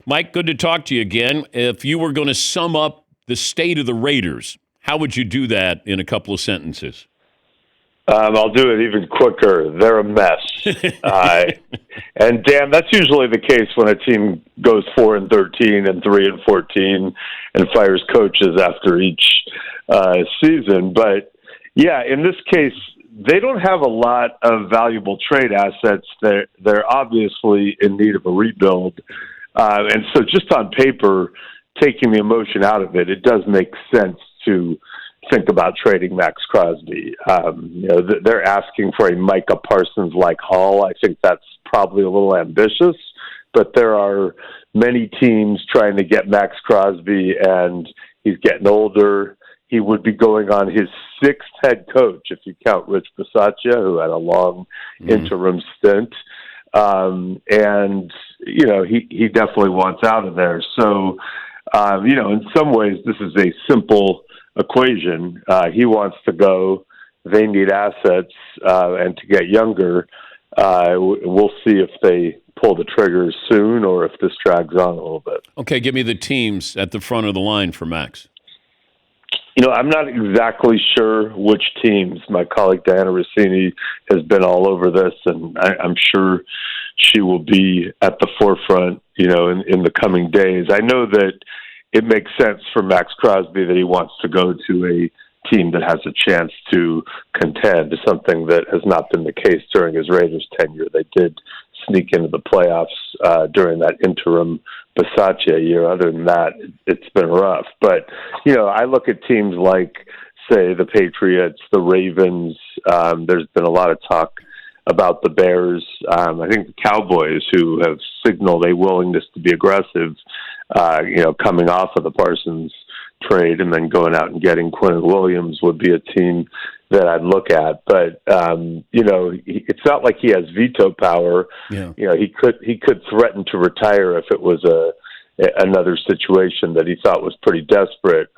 Mike, good to talk to you again. If you were going to sum up the state of the Raiders, how would you do that in a couple of sentences? I'll do it even quicker. They're a mess. And Dan, that's usually the case when a team goes 4-13 and 3-14 and fires coaches after each season. But yeah, in this case, they don't have a lot of valuable trade assets. They're obviously in need of a rebuild. And so just on paper, taking the emotion out of it, it does make sense to think about trading Maxx Crosby. They're asking for a Micah Parsons-like haul. I think that's probably a little ambitious, but there are many teams trying to get Maxx Crosby, and he's getting older. He would be going on his sixth head coach, if you count Rich Bisaccia, who had a long interim stint. And, he definitely wants out of there. So, in some ways, this is a simple equation. He wants to go. They need assets, and to get younger. We'll see if they pull the trigger soon or if this drags on a little bit. Okay, give me the teams at the front of the line for Max. I'm not exactly sure which teams. My colleague Diana Rossini has been all over this, and I'm sure she will be at the forefront, in the coming days. I know that it makes sense for Maxx Crosby that he wants to go to a team that has a chance to contend, something that has not been the case during his Raiders tenure. They did sneak into the playoffs during that interim Bisaccia year. Other than that, it's been rough. But, I look at teams like, say, the Patriots, the Ravens. There's been a lot of talk about the Bears. I think the Cowboys, who have signaled a willingness to be aggressive, coming off of the Parsons trade and then going out and getting Quinn Williams would be a team that I'd look at. But, it's not like he has veto power. Yeah. He could threaten to retire if it was another situation that he thought was pretty desperate.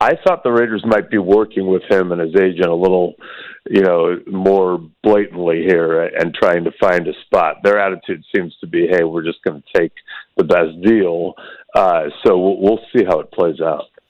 I thought the Raiders might be working with him and his agent a little, more blatantly here and trying to find a spot. Their attitude seems to be, hey, we're just going to take the best deal. So we'll see how it plays out.